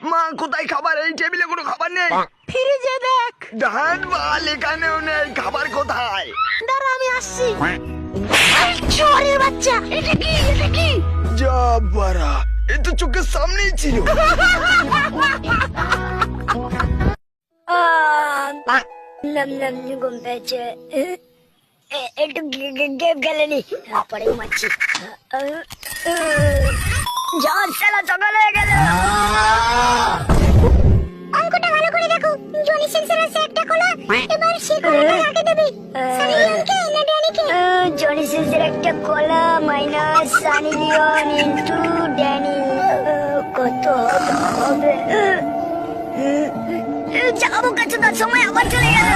মা কোথায় খাবার? এই টেবিলে কোনো খাবার নেই। ফ্রিজে দেখ। ডান বাল এখানেও নেই, খাবার কোথায়? দাঁড়া আমি আসছি। চোরের বাচ্চা, এটা কি? এটা কি? যা বাড়া, এ তো চোখের সামনেই ছিল। নম নম ঘুম পেয়েছে, একটু গেম খেলেনি, পরে ঘুমাচ্ছি। ঝড় সারা সকাল হয়ে গেল। অঙ্কটা ভালো করে দেখো, জনি সিনসের একটা খোলা, এবার সে কোণাটা কাকে দেবে? সানি লিওনকে না ড্যানিকে? জনি সিনসের একটা কলা minus Sunny Leone into Danny, কত হবে? যাবো কাছে, তার সময় আবার চলে গেল।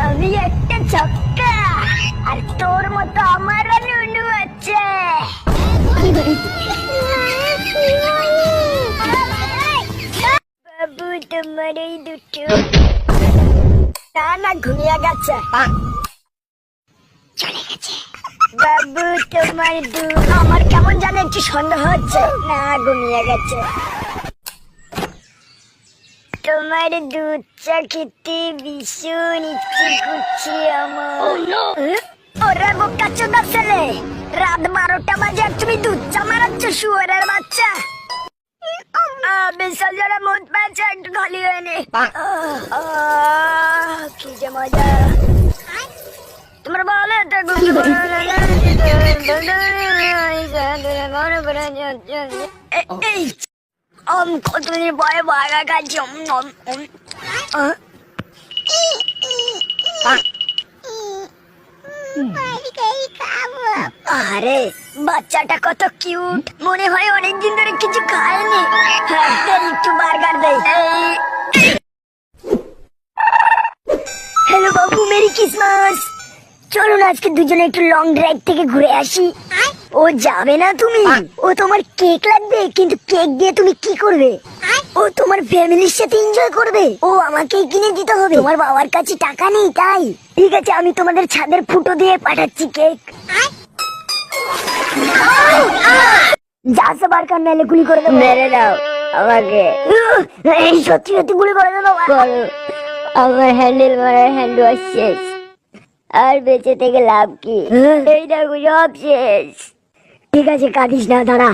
আমি একটা ছক্কা, আর তোর মতো আমারও নুনু আছে। বাবু তোমার এই দুটো না ঘুমিয়ে গেছে, চলে গেছে। বাবু তোমার দুধ, আমার কেমন জানে একটু সন্দেহ হচ্ছে, না ঘুমিয়ে গেছে। তোমার দুধ চা খেতে ভীষণ ইচ্ছে করছে আমার। ওরে বোকা চোদা ছেলে, রাত 12টা বাজে আর তুমি দুধ চা মারাচ্ছ, শুয়োরের বাচ্চা। বিসর্জনের মুখ পেয়েছে, একটু খালি হয়নি। কি যে মজা। তোমার বলে কতদিন ভয়ে ভাগা খাচ্ছি। আরে বাচ্চাটা কত কিউট, মনে হয় অনেকদিন ধরে কিছু খায়নি। একটু বার্গার দেয়। হ্যালো বাবু, মেরি ক্রিসমাস। চলুন আজকে দুজনে একটু লং ড্রাইভ থেকে ঘুরে আসি। ও যাবে না তুমি? ও তোমার কেক লাগবে, কিন্তু কেক দিয়ে তুমি কি করবে? ও তোমার ফ্যামিলির সাথে এনজয় করবে। ও আমাকেই কিনে দিতে হবে, তোমার বাবার কাছে টাকা নেই তাই। ঠিক আছে, আমি তোমাদের ছাদের ফুটো দিয়ে পাঠাচ্ছি কেক। যা সে বারকার, নাইলে গুলি করে দেবো। মেরে দাও আমাকে। এই সত্যি সত্যি গুলি করে দেবো। আমার হ্যান্ডেল মারার হ্যান্ড ওয়াশ শেষ, আর বেঁচে থেকে লাভ কি? এই দেখো সব শেষ। ঠিক আছে, কাঁদিস না, দাঁড়া।